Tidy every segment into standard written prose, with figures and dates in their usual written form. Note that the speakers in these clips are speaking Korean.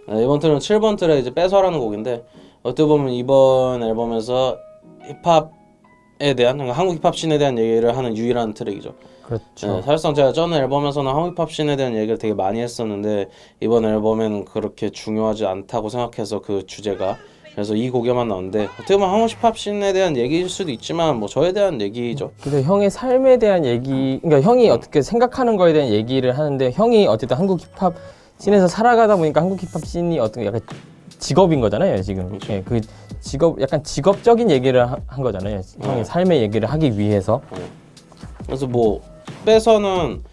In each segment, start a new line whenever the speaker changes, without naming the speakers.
이번 트랙은 7번 트랙 이제 뺏어라는 곡인데 어떻게 보면 이번 앨범에서 힙합에 대한 그러니까 한국 힙합 씬에 대한 얘기를 하는 유일한 트랙이죠.
그렇죠.
사실상 제가 전 앨범에서는 한국 힙합 씬에 대한 얘기를 되게 많이 했었는데 이번 앨범에는 그렇게 중요하지 않다고 생각해서 그 주제가 그래서 이 곡에만 나오는데 어떻게 보면 한국 힙합 씬에 대한 얘기일 수도 있지만 뭐 저에 대한 얘기죠.
근데 형의 삶에 대한 얘기, 그러니까 형이 어떻게 생각하는 거에 대한 얘기를 하는데 형이 어쨌든 한국 힙합 씬에서 살아가다 보니까 한국 힙합 씬이 어떤 약간 직업인 거잖아요 지금. 예, 그 직업 약간 직업적인 얘기를 한 거잖아요. 형이 삶의 얘기를 하기 위해서.
그래서 뭐 빼서는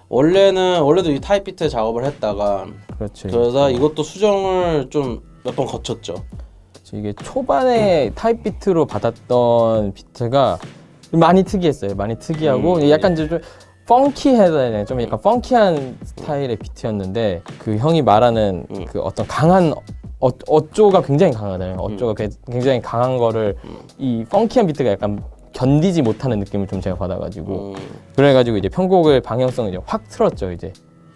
원래도 이 타입 비트 작업을 했다가
그렇죠.
그러다 이것도 수정을 좀 몇 번 거쳤죠.
이게 초반에 타입 비트로 받았던 비트가 많이 특이했어요. 많이 특이하고 약간 좀 펑키해야 되나 좀 약간 펑키한 스타일의 비트였는데 그 형이 말하는 그 어떤 강한 어조가 굉장히 강하잖아요. 어조가 굉장히 강한 거를 이 펑키한 비트가 약간 견디지 못하는 느낌을 좀 제가 받아가지고 그래가지고 이제 편곡을 방향성을 이제 확 틀었죠. 이제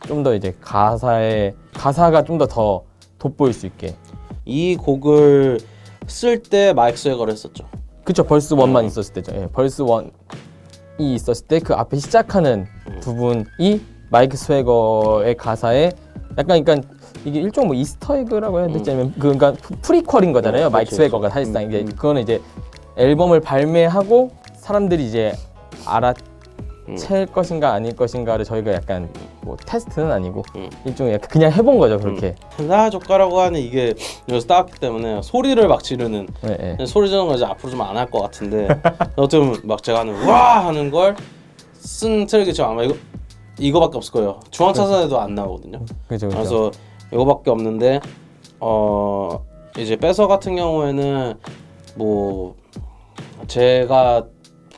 좀 더 이제 가사가 좀 더 돋보일 수 있게.
이 곡을 쓸 때 마이크 스웨거를 했었죠.
그쵸, 벌스 1만 있었을 때죠. 예, 벌스 1이 있었을 때 그 앞에 시작하는 부분이 마이크 스웨거의 가사에 약간 그러니까 이게 일종 뭐 이스터에그라고 해야 되지 않으면 그러니까 프리퀄인 거잖아요. 마이크 스웨거가 사실상 이게 그거는 이제 앨범을 발매하고 사람들이 이제 알아챌 것인가 아닐 것인가를 저희가 약간 뭐 테스트는 아니고 일종의 약간 그냥 해본 거죠 그렇게.
젓가라고 하는 이게 여기서 따왔기 때문에 소리를 막 지르는 소리 지르는 거 이제 앞으로 좀 안 할 것 같은데 어떻게 보면 막 제가 하는 와 하는 걸 쓴 트랙이 지금 아마 이거밖에 없을 거예요. 중앙차선에도 안 나오거든요.
그렇죠.
그래서 이거밖에 없는데 이제 뺏어 같은 경우에는 뭐 제가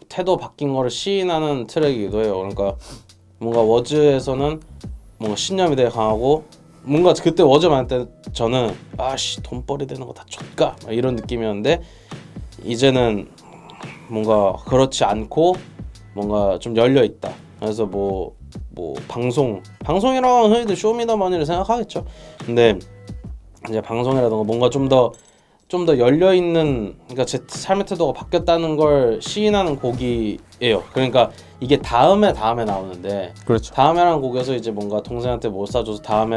태도 바뀐 거를 시인하는 트랙이기도 해요. 그러니까 뭔가 워즈에서는 뭔가 신념이 되게 강하고 뭔가 그때 워즈 만날 때 저는 아씨 돈벌이 되는 거 다 족가 이런 느낌이었는데 이제는 뭔가 그렇지 않고 뭔가 좀 열려 있다. 그래서 뭐 방송이라고 하면 흔히들 쇼미더머니를 생각하겠죠. 근데 이제 방송이라던가 뭔가 좀 더 열려 있는 그러니까 제 삶의 태도가 바뀌었다는 걸 시인하는 곡이에요. 그러니까 이게 다음에 나오는데
그렇죠.
다음에라는 곡에서 이제 뭔가 동생한테 못 사줘서 다음에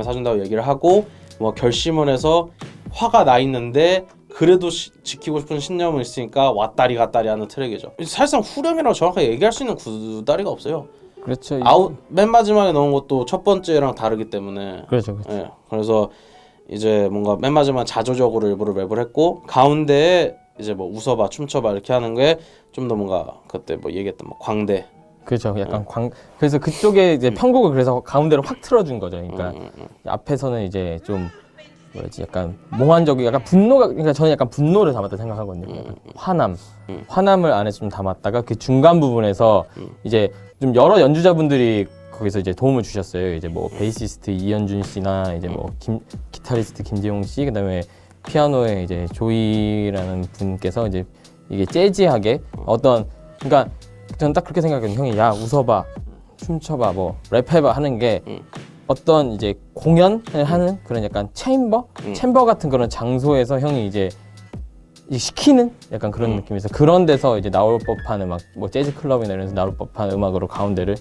사준다고 얘기를 하고 뭐 결심을 해서 화가 나 있는데 그래도 지키고 싶은 신념은 있으니까 왔다리 갔다리 하는 트랙이죠. 사실상 후렴이라고 정확하게 얘기할 수 있는 구다리가 없어요.
그렇죠.
맨 마지막에 넣은 것도 첫 번째랑 다르기 때문에
그렇죠.
예, 그래서 이제 뭔가 맨 마지막 자조적으로 일부러 랩을 했고 가운데에 이제 뭐 웃어봐 춤춰봐 이렇게 하는 게 좀 더 뭔가 그때 뭐 얘기했던 뭐 광대
그렇죠. 약간 그래서 그쪽에 이제 편곡을 그래서 가운데로 확 틀어준 거죠. 그러니까 앞에서는 이제 좀 뭐지 약간 몽환적이 약간 분노가 그러니까 저는 약간 분노를 담았다 생각하거든요. 약간 화남을 안에 좀 담았다가 그 중간 부분에서 이제 좀 여러 연주자분들이 거기서 이제 도움을 주셨어요. 이제 뭐 베이시스트 이현준 씨나 이제 뭐 기타리스트 김재용 씨, 그다음에 피아노에 이제 조이라는 분께서 이제 이게 재즈하게 어떤 그러니까 저는 딱 그렇게 생각해요. 형이 야 웃어봐, 춤춰봐, 뭐 랩해봐 하는 게 어떤 이제 공연을 하는 그런 약간 챔버 같은 그런 장소에서 형이 이제 시키는 약간 그런 느낌에서 그런 데서 이제 나올 법한 음악 뭐 재즈 클럽이나 이런 데서 나올 법한 음악으로 가운데를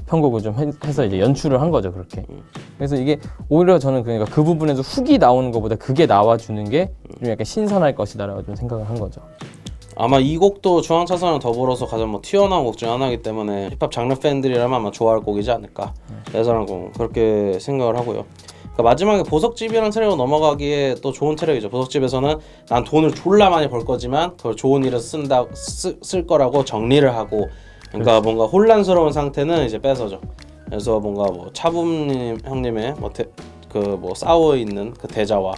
편곡을 좀 해서 이제 연출을 한 거죠 그렇게. 그래서 이게 오히려 저는 그러니까 그 부분에서 훅이 나오는 것보다 그게 나와주는 게 좀 약간 신선할 것이다라고 좀 생각을 한 거죠.
아마 이 곡도 중앙차선랑 더불어서 가장 뭐 튀어나온 곡 중 하나이기 때문에 힙합 장르 팬들이라면 아마 좋아할 곡이지 않을까 예상하고 그렇게 생각을 하고요. 그러니까 마지막에 보석집이라는 트랙으로 넘어가기에 또 좋은 트랙이죠. 보석집에서는 난 돈을 졸라 많이 벌 거지만 그걸 좋은 일에 쓸 거라고 정리를 하고 그러니까 뭔가 혼란스러운 상태는 이제 뺏어죠. 그래서 뭔가 뭐 차붐님 형님의 뭐 싸워 있는 그 대자와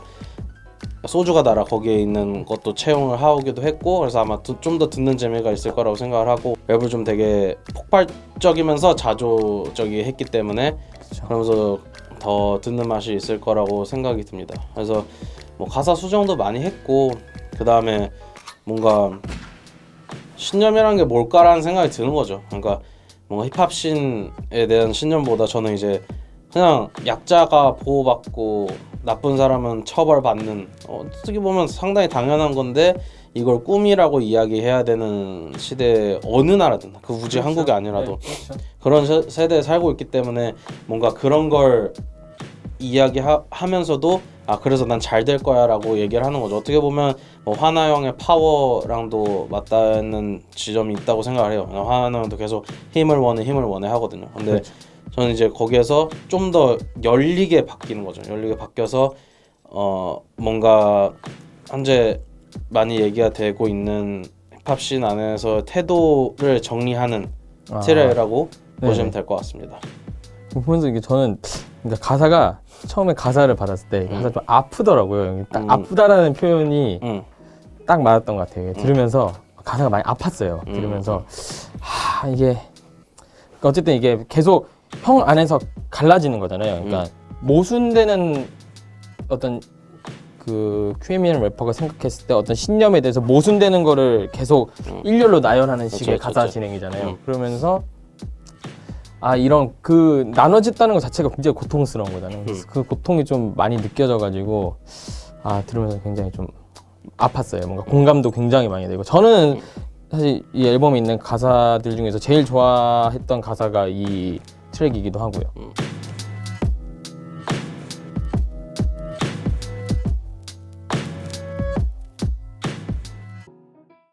소주가 달아 거기에 있는 것도 채용을 하기도 했고 그래서 아마 좀 더 듣는 재미가 있을 거라고 생각을 하고 랩을 좀 되게 폭발적이면서 자조적이 했기 때문에 그쵸. 그러면서 더 듣는 맛이 있을 거라고 생각이 듭니다. 그래서 뭐 가사 수정도 많이 했고 그 다음에 뭔가 신념이라는 게 뭘까라는 생각이 드는 거죠. 그러니까 뭔가 힙합 씬에 대한 신념보다 저는 이제 그냥 약자가 보호받고 나쁜 사람은 처벌받는 어떻게 보면 상당히 당연한 건데 이걸 꿈이라고 이야기해야 되는 시대에 어느 나라든 그 굳이
그렇죠.
한국이 아니라도
네, 그렇죠.
그런 세대에 살고 있기 때문에 뭔가 그런 걸 이야기하면서도 그래서 난 잘 될 거야 라고 얘기를 하는 거죠. 어떻게 보면 뭐 화나영의 파워랑도 맞닿는 지점이 있다고 생각을 해요. 화나영도 계속 힘을 원해 하거든요. 근데
그렇죠.
저는 이제 거기에서 좀 더 열리게 바뀌는 거죠. 열리게 바뀌어서 뭔가 현재 많이 얘기가 되고 있는 힙합씬 안에서 태도를 정리하는 트레이라고 보시면 될 것 같습니다.
보면서 이게 저는 그러니까 가사가 처음에 가사를 받았을 때 가사 좀 아프더라고요. 딱 아프다라는 표현이 딱 맞았던 것 같아요. 들으면서 가사가 많이 아팠어요. 들으면서 이게 그러니까 어쨌든 이게 계속 형 안에서 갈라지는 거잖아요. 그러니까 모순되는 어떤 그 QM이라는 래퍼가 생각했을 때 어떤 신념에 대해서 모순되는 거를 계속 일렬로 나열하는 식의 가사 진행이잖아요. 그러면서 이런 그 나눠졌다는 것 자체가 굉장히 고통스러운 거잖아요. 그래서 그 고통이 좀 많이 느껴져가지고 들으면서 굉장히 좀 아팠어요. 뭔가 공감도 굉장히 많이 되고 저는 사실 이 앨범에 있는 가사들 중에서 제일 좋아했던 가사가 이 트랙이기도 하고요.